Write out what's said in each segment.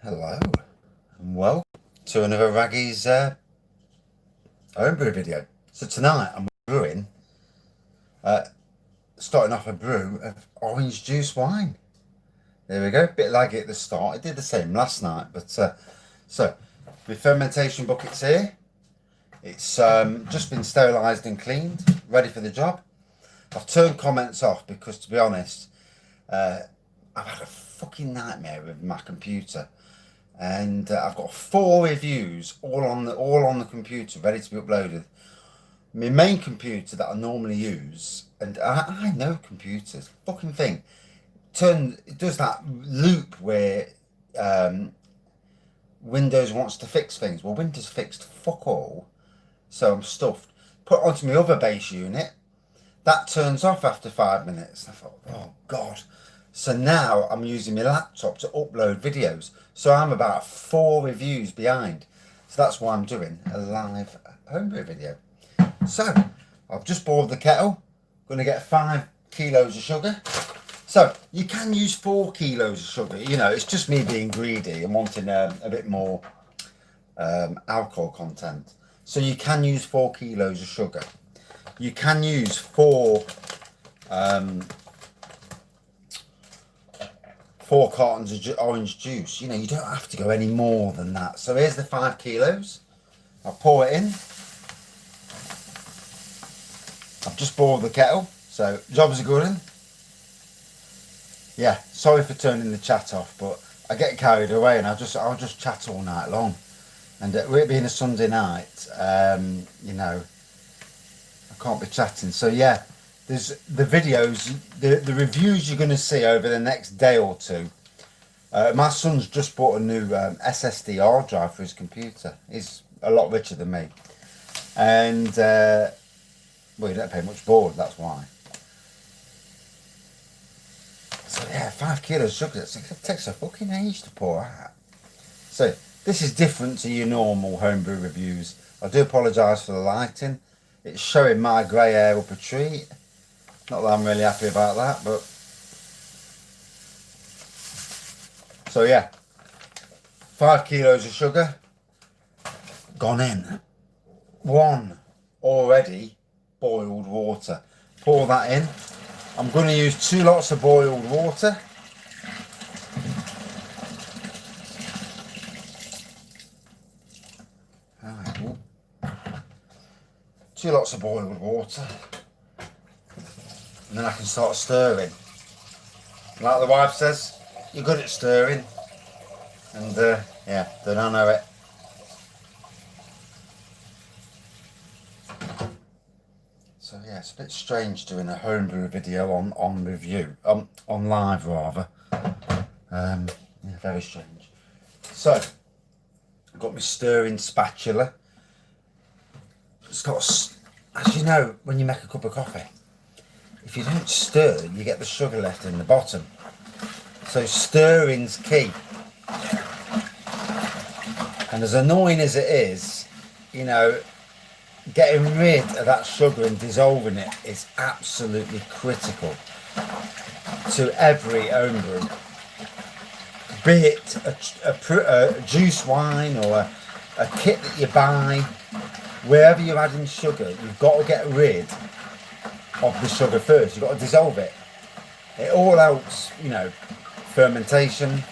Hello and welcome to another Raggy's homebrew video. So tonight I'm brewing, starting off a brew of orange juice wine. There we go, bit laggy at the start. I did the same last night, but so my fermentation bucket's here. It's just been sterilised and cleaned, ready for the job. I've turned comments off because, to be honest, I've had a fucking nightmare with my computer. And I've got 4 reviews all on the computer ready to be uploaded. My main computer that I normally use, and I know computers, fucking thing, it does that loop where Windows wants to fix things. Well, Windows fixed fuck all, so I'm stuffed. Put onto my other base unit, that turns off after 5 minutes. I thought, oh God. So now I'm using my laptop to upload videos. So I'm about 4 reviews behind. So that's why I'm doing a live homebrew video. So I've just boiled the kettle. Going to get 5 kilos of sugar. So you can use 4 kilos of sugar. You know, it's just me being greedy and wanting a bit more alcohol content. So you can use 4 kilos of sugar. You can use 4 cartons of orange juice. You know, you don't have to go any more than that. So here's the 5 kilos. I'll pour it in. I've just boiled the kettle, so job's a good one. Yeah, sorry for turning the chat off, but I get carried away and I'll just chat all night long. And with it being a Sunday night, you know, I can't be chatting. So yeah, there's the videos, the reviews you're going to see over the next day or two. My son's just bought a new SSD hard drive for his computer. He's a lot richer than me. And, well, you don't pay much board, that's why. So yeah, 5 kilos of sugar, it takes a fucking age to pour out. So this is different to your normal homebrew reviews. I do apologise for the lighting. It's showing my grey hair up a treat. Not that I'm really happy about that, but... So yeah, 5 kilos of sugar gone in. 1 already boiled water. Pour that in. I'm going to use 2 lots of boiled water. Right, 2 lots of boiled water. And then I can start stirring. Like the wife says, you're good at stirring. And yeah, then I know it. So yeah, it's a bit strange doing a homebrew video on review, on live rather. Yeah, very strange. So, I've got my stirring spatula. It's got, as you know, when you make a cup of coffee, if you don't stir, you get the sugar left in the bottom. So stirring's key. And as annoying as it is, you know, getting rid of that sugar and dissolving it is absolutely critical to every homebrew. Be it a juice wine or a kit that you buy, wherever you're adding sugar, you've got to get rid of the sugar first. You've got to dissolve it. It all helps, you know, fermentation.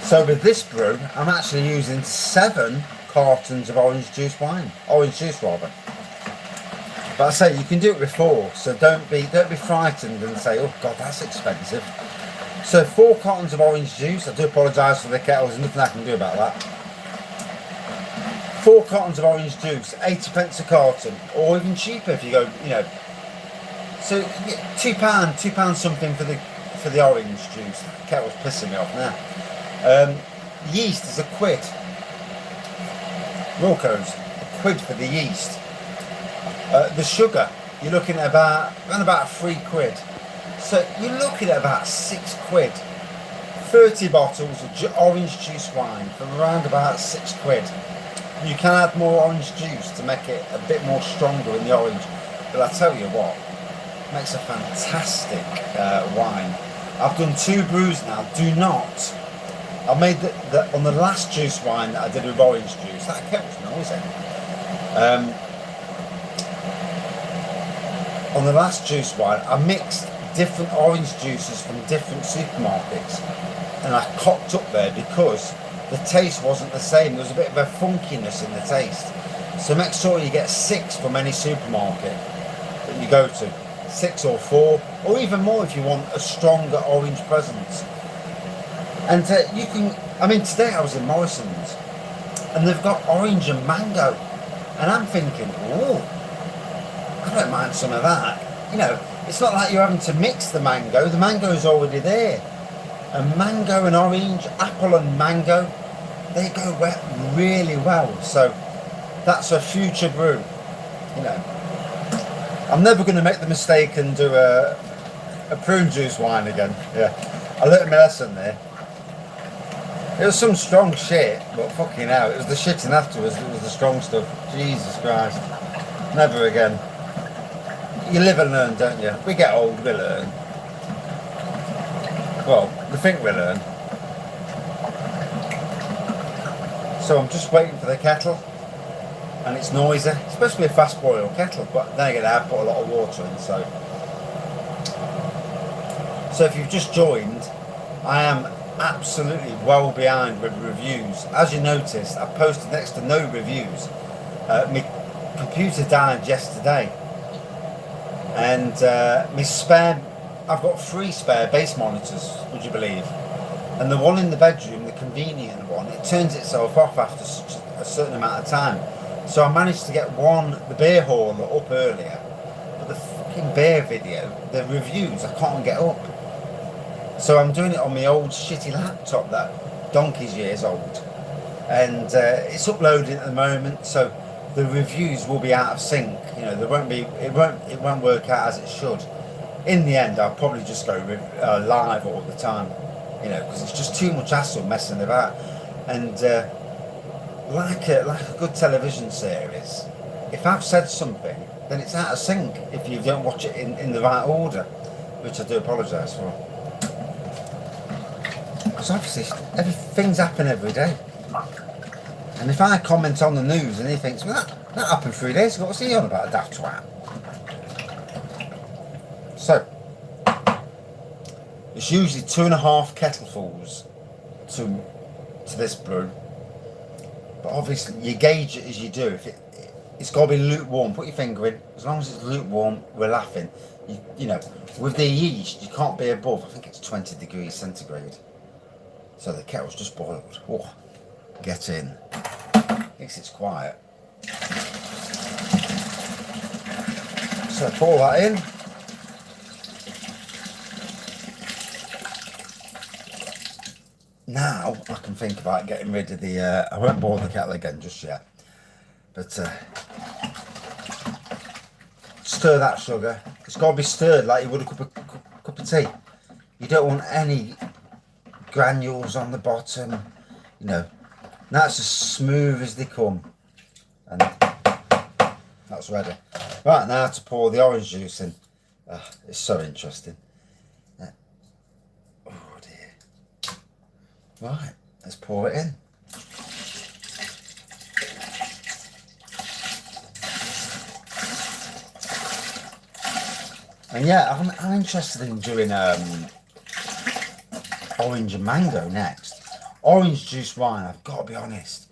So with this brew, I'm actually using 7 cartons of orange juice rather. But I say you can do it with 4, so don't be frightened and say, oh God, that's expensive. So 4 cartons of orange juice. I do apologise for the kettle, there's nothing I can do about that. 4 cartons of orange juice, 80 pence a carton, or even cheaper if you go, you know. So £2 something for the orange juice. The kettle's pissing me off now. Yeast is £1. Wilco's, £1 for the yeast. The sugar, you're looking at around about £3. So you're looking at about £6. 30 bottles of orange juice wine for around about £6. You can add more orange juice to make it a bit more stronger in the orange. But I tell you what, makes a fantastic wine. I've done 2 brews now. Do not. I made on the last juice wine that I did with orange juice. That kept noisy. On the last juice wine, I mixed different orange juices from different supermarkets, and I cocked up there because the taste wasn't the same. There was a bit of a funkiness in the taste. So make sure you get 6 from any supermarket that you go to. 6 or 4, or even more if you want a stronger orange presence. And you can, I mean, today I was in Morrison's and they've got orange and mango, and I'm thinking, oh, I don't mind some of that. You know, it's not like you're having to mix the mango is already there. And mango and orange, apple and mango, they go really well. So that's a future brew, you know. I'm never going to make the mistake and do a prune juice wine again. Yeah, I learned my lesson there. It was some strong shit, but fucking hell, it was the shitting afterwards that was the strong stuff. Jesus Christ. Never again. You live and learn, don't you? We get old, we learn. Well, we think we learn. So I'm just waiting for the kettle, and it's noisy. It's supposed to be a fast boil kettle, but then again I've put a lot of water in, so if you've just joined, I am absolutely well behind with reviews. As you noticed, I posted next to no reviews. My computer died yesterday, and I've got 3 spare base monitors, would you believe? And the one in the bedroom, the convenient one, it turns itself off after a certain amount of time. So I managed to get the beer hauler up earlier, but the fucking beer video, the reviews, I can't get up. So I'm doing it on my old shitty laptop that donkey's years old, and it's uploading at the moment. So the reviews will be out of sync. You know, it won't work out as it should. In the end, I'll probably just go live all the time. You know, because it's just too much hassle messing about. And like a good television series, if I've said something, then it's out of sync if you don't watch it in the right order, which I do apologise for. Because obviously things happen every day, and if I comment on the news and he thinks, well, that happened 3 days ago, what's he on about, a daft twat? So it's usually 2.5 kettlefuls to this brew, but obviously you gauge it as you do. If it's got to be lukewarm, put your finger in. As long as it's lukewarm, we're laughing. You know, with the yeast, you can't be above, I think it's 20 degrees centigrade. So the kettle's just boiled. Oh, get in. Thinks it's quiet. So pour that in. Now I can think about getting rid of the. I won't boil the kettle again just yet, but stir that sugar. It's got to be stirred like you would a cup of tea. You don't want any granules on the bottom, you know. That's as smooth as they come, and that's ready. Right, now to pour the orange juice in. It's so interesting. Oh dear. Right, let's pour it in. And yeah, I'm interested in doing orange and mango next. Orange juice wine, I've got to be honest,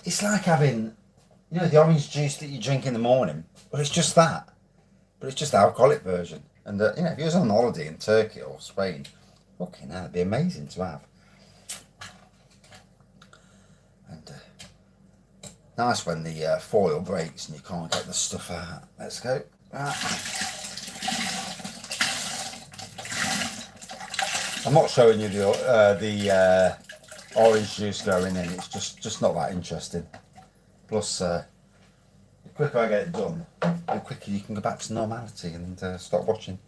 it's like having, you know, the orange juice that you drink in the morning, but it's just that, but it's just the alcoholic version. And you know, if you was on holiday in Turkey or Spain, fucking hell, it'd be amazing to have. And nice when the foil breaks and you can't get the stuff out. Let's go. I'm not showing you the orange juice going in. It's just not that interesting. Plus, the quicker I get it done, the quicker you can go back to normality and stop watching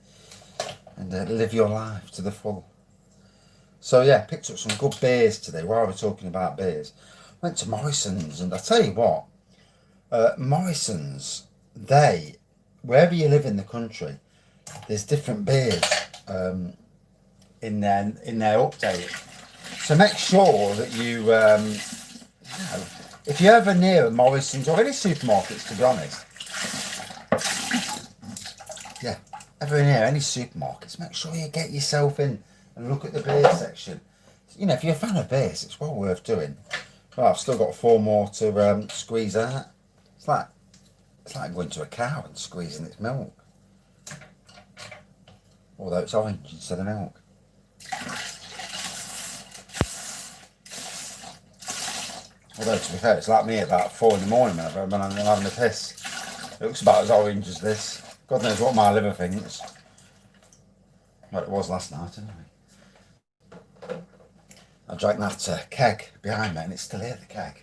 and live your life to the full. So yeah, picked up some good beers today. While we're talking about beers, went to Morrison's, and I tell you what, Morrison's, they wherever you live in the country, there's different beers in their update. So make sure that you know, if you're ever near a Morrison's or any supermarkets, to be honest, yeah, ever near any supermarkets, make sure you get yourself in and look at the beer section. You know, if you're a fan of beers, it's well worth doing. Well, I've still got 4 more to squeeze out. It's like going to a cow and squeezing its milk. Although it's orange instead of milk. Although, to be fair, it's like me at about 4 in the morning when I'm having a piss. It looks about as orange as this. God knows what my liver thinks. Well, it was last night, anyway. I drank that keg behind me, and it's still here, the keg.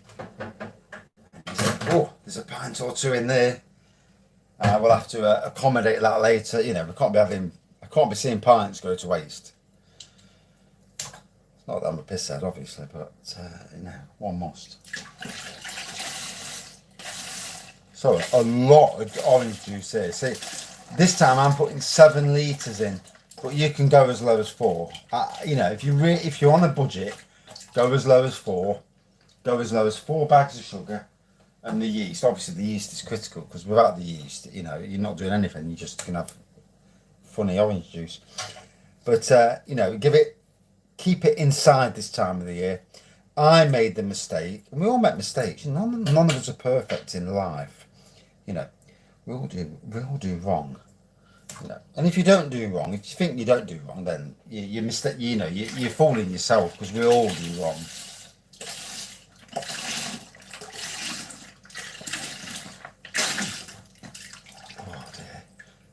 Oh, there's a pint or 2 in there. We'll have to accommodate that later. You know, I can't be seeing pints go to waste. Not that I'm a pisshead, obviously, but you know, one must. So a lot of orange juice here. See, this time I'm putting 7 litres in, but you can go as low as 4. You know, if you're on a budget, go as low as 4. Go as low as 4 bags of sugar, and the yeast. Obviously, the yeast is critical because without the yeast, you know, you're not doing anything. You're just gonna have funny orange juice. But you know, keep it inside this time of the year. I made the mistake, and we all make mistakes. None of us are perfect in life. You know, we all do wrong. You know, and if you don't do wrong, if you think you don't do wrong, then you mistake. You know, you're fooling yourself because we all do wrong. Oh dear,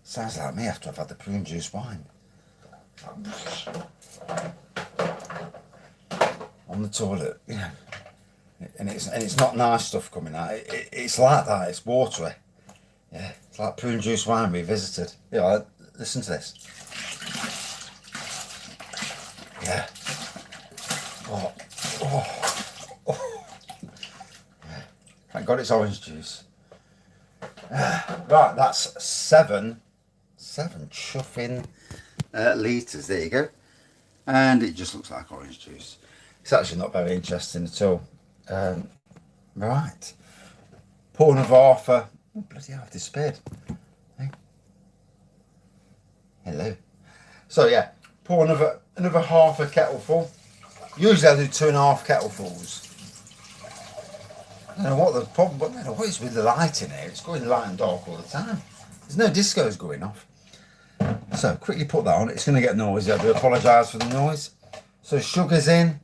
sounds like me after I've had the prune juice wine. On the toilet, you know, and it's not nice stuff coming out. It's like that. It's watery. Yeah, it's like prune juice wine revisited. Yeah, listen to this. Yeah. Oh. Yeah. Thank God it's orange juice. Right, that's 7 chuffing litres. There you go. And it just looks like orange juice. It's actually not very interesting at all. Right. Pour another half. Oh, bloody hell, I've disappeared. Hey. Hello. So yeah, pour another half a kettleful. Usually I do 2.5 kettlefuls. I don't know what the problem, but I don't know what is with the light in here. It's going light and dark all the time. There's no discos going off. So quickly put that on. It's going to get noisy. I do apologise for the noise. So sugar's in.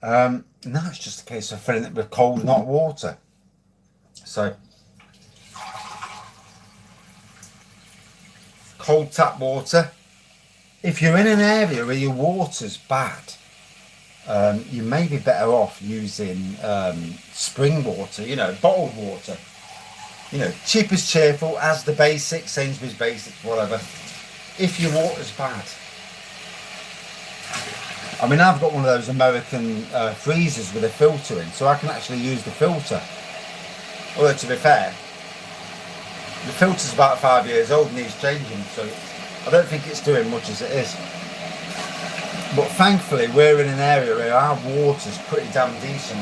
Now it's just a case of filling it with cold, not water. So cold tap water. If you're in an area where your water's bad, you may be better off using spring water, you know, bottled water. You know, cheap as cheerful, as the basics, Sainsbury's basics, whatever. If your water's bad. I mean, I've got one of those American freezers with a filter in, so I can actually use the filter. Although, to be fair, the filter's about 5 years old and needs changing, so I don't think it's doing much as it is. But thankfully, we're in an area where our water's pretty damn decent.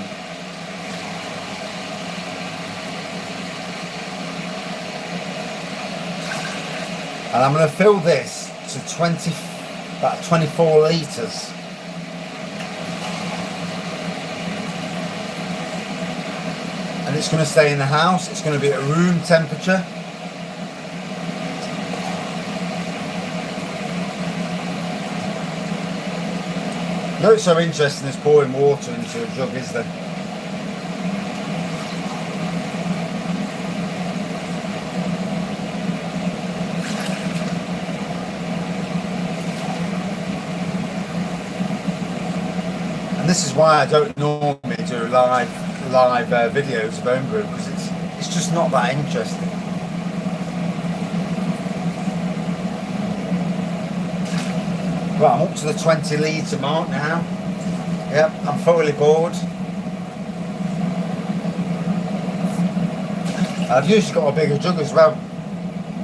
And I'm going to fill this to about 24 litres. And it's going to stay in the house. It's going to be at room temperature. No, it's so interesting as pouring water into a jug, is there? And this is why I don't normally do live videos of homebrew, because it's just not that interesting. Right, I'm up to the 20 litre mark now. Yep, I'm thoroughly bored. I've usually got a bigger jug as well.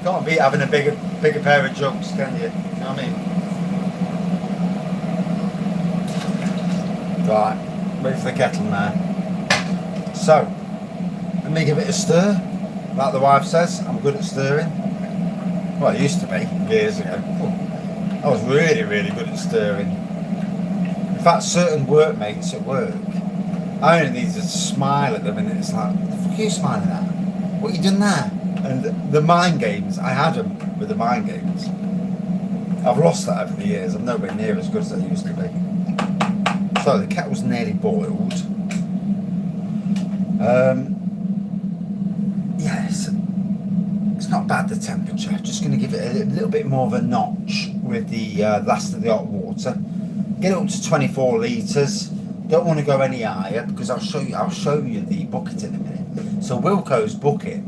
Can't beat having a bigger pair of jugs, can you? You know what I mean? Right, wait for the kettle now. So, let me give it a stir. Like the wife says, I'm good at stirring. Well, I used to be years ago. I was really good at stirring. In fact, certain workmates at work, I only needed to smile at them, and it's like, what the fuck are you smiling at? What are you doing there? And the mind games, I had them with the mind games. I've lost that over the years. I'm nowhere near as good as I used to be. So the kettle's nearly boiled. Yes, it's not bad, the temperature. Just going to give it a little bit more of a notch with the last of the hot water. Get it up to 24 litres. Don't want to go any higher because I'll show you the bucket in a minute. So Wilko's bucket,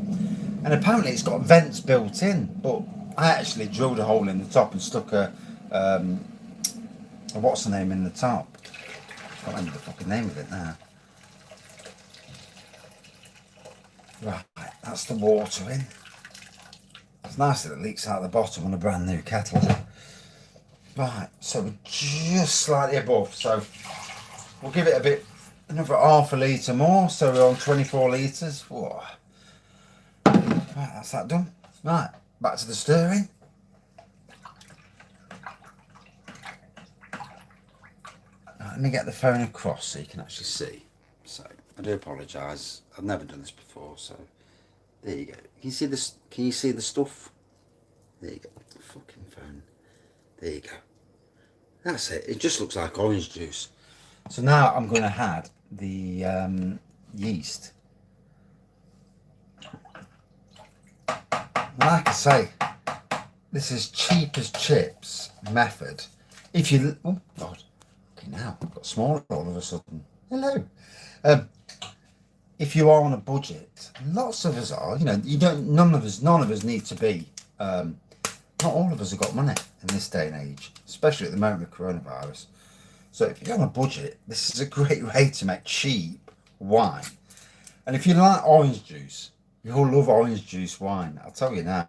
and apparently it's got vents built in, but I actually drilled a hole in the top and stuck a what's the name in the top? I can't remember the fucking name of it now. Right, that's the water in. It's nice that it leaks out the bottom on a brand new kettle. Right, so we're just slightly above, so we'll give it a bit, another half a litre more, so we're on 24 litres. Whoa. Right, that's that done. Right, back to the stirring. Right, let me get the phone across so you can actually see. So, I do apologise, I've never done this before, so there you go. Can you see this? Can you see the stuff? There you go. The fucking phone. There you go. That's it. It just looks like orange juice. So now I'm going to add the yeast. Like I say, this is cheap as chips method. If you, oh God, okay, now I've got smaller all of a sudden. Hello. If you are on a budget, lots of us are. You know, you don't. None of us need to be. Not all of us have got money in this day and age, especially at the moment with coronavirus. So if you're on a budget, this is a great way to make cheap wine. And if you like orange juice, you'll love orange juice wine. I'll tell you now.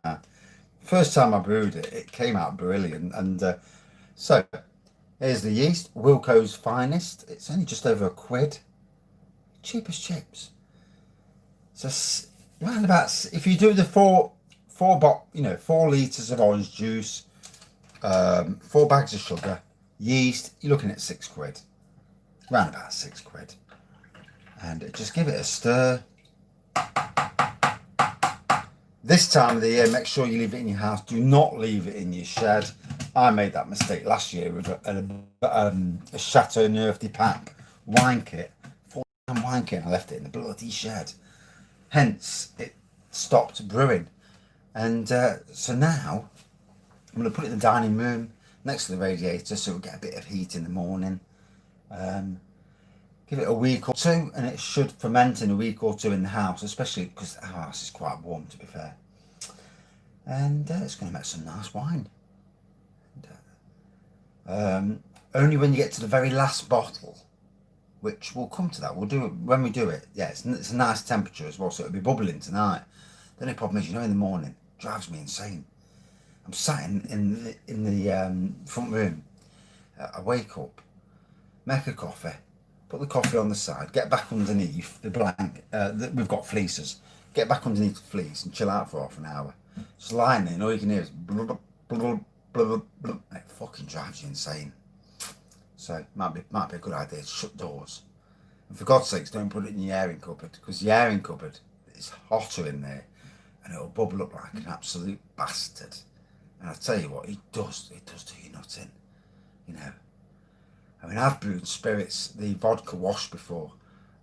First time I brewed it, it came out brilliant. And so here's the yeast, Wilko's Finest. It's only just over £1. Cheap as chips. So round about, if you do the 4 litres of orange juice, 4 bags of sugar, yeast, you're looking at £6. Round about £6. And just give it a stir. This time of the year, make sure you leave it in your house. Do not leave it in your shed. I made that mistake last year with a Chateau Neuf de Pape wine kit. Wine kit, and I left it in the bloody shed. Hence, it stopped brewing. And so now, I'm going to put it in the dining room next to the radiator so it'll get a bit of heat in the morning. Give it a week or two, and it should ferment in a week or two in the house, especially because our house is quite warm, to be fair. And it's going to make some nice wine. And, only when you get to the very last bottle, which we'll come to that. We'll do it when we do it. Yeah, it's a nice temperature as well, so it'll be bubbling tonight. The only problem is, you know, in the morning, it drives me insane. I'm sat in the front room. I wake up, make a coffee, put the coffee on the side, get back underneath the blanket. We've got fleeces. Get back underneath the fleece and chill out for half an hour. Just lying there, and all you can hear is blub, blub, blub, blub. It fucking drives you insane. So it might be a good idea to shut doors. And for God's sakes, don't put it in your airing cupboard, because the airing cupboard is hotter in there, and it'll bubble up like an absolute bastard. And I'll tell you what, it does do you nothing. You know. I mean, I've brewed spirits, the vodka wash before,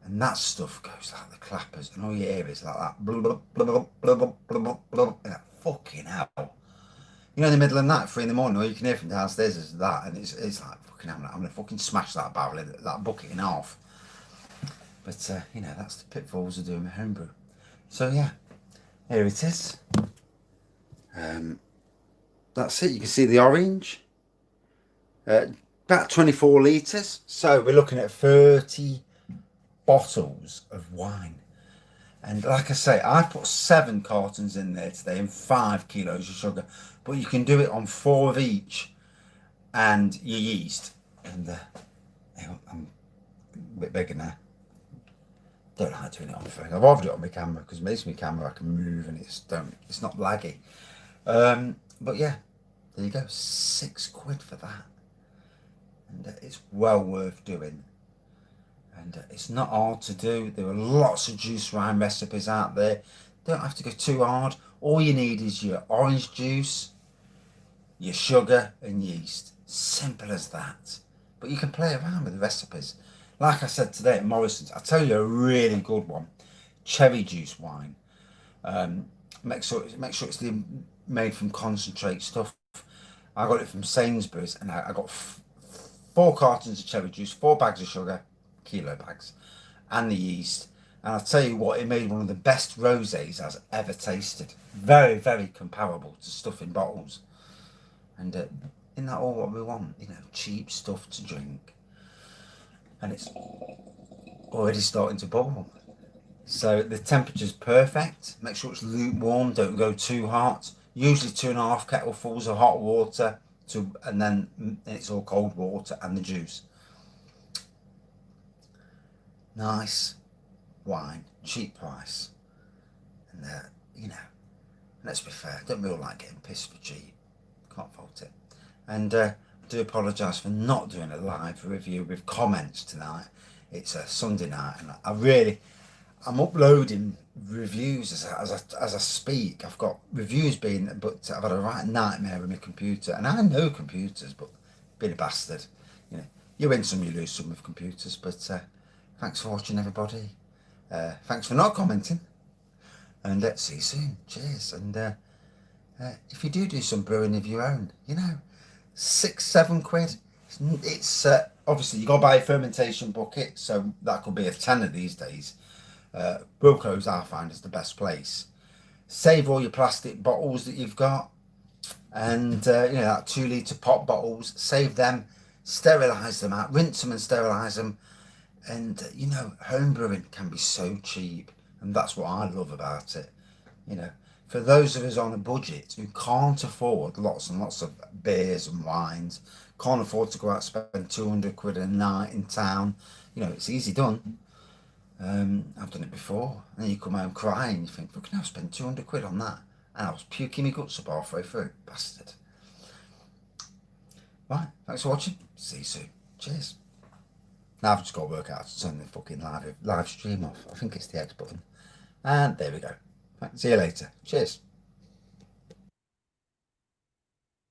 and that stuff goes like the clappers, and all you hear is like that blub, blub, blub, blub, blub, and fucking hell. You know, in the middle of the night, 3 in the morning, all you can hear from downstairs is that, and it's like, fucking hell, I'm going to fucking smash that barrel, that bucket in half. But, you know, that's the pitfalls of doing a homebrew. So, yeah, here it is. That's it. You can see the orange. About 24 litres. So, we're looking at 30 bottles of wine. And like I say, I put 7 cartons in there today and 5 kilos of sugar. But you can do it on 4 of each and your yeast. And hang on, I'm a bit bigger now. Don't like doing it on phone. I've rather do it on my camera because it makes my camera I can move and it's not laggy. But yeah, there you go, £6 for that, and it's well worth doing. And it's not hard to do. There are lots of juice wine recipes out there. Don't have to go too hard. All you need is your orange juice, your sugar and yeast. Simple as that. But you can play around with the recipes. Like I said today at Morrison's, I'll tell you a really good one. Cherry juice wine. Make sure it's made from concentrate stuff. I got it from Sainsbury's, and I got 4 cartons of cherry juice, 4 bags of sugar, kilo bags, and the yeast. And I'll tell you what, it made one of the best rosés I've ever tasted. Very, very comparable to stuff in bottles. And isn't that all what we want? You know, cheap stuff to drink. And it's already starting to bubble. So the temperature's perfect. Make sure it's lukewarm, don't go too hot. Usually 2.5 kettlefuls of hot water, and then it's all cold water and the juice. Nice wine, cheap price. And you know, let's be fair, don't we all like getting pissed for cheap? Can't fault it. And I do apologise for not doing a live review with comments tonight. It's a Sunday night, and I'm uploading reviews as I speak. I've got reviews but I've had a right nightmare with my computer, and I know computers, but being a bastard, you know, you win some, you lose some with computers. But thanks for watching, everybody. Thanks for not commenting, and let's see you soon. Cheers. And if you do some brewing of your own, you know, £6-7. It's obviously you got to buy a fermentation bucket, so that could be a tenner these days. Wilco's I find is the best place. Save all your plastic bottles that you've got, and you know, that 2-litre pop bottles. Save them, sterilise them out, rinse them and sterilise them. And you know, home brewing can be so cheap, and that's what I love about it. You know, for those of us on a budget who can't afford lots and lots of beers and wines, can't afford to go out and spend £200 a night in town, you know, it's easy done. I've done it before, and then you come home crying. You think, fucking hell, I spent £200 on that, and I was puking my guts up halfway through. Bastard. Right, thanks for watching. See you soon. Cheers. Now I've just got to work out to turn the fucking live stream off. I think it's the X button. And there we go. Right, see you later. Cheers.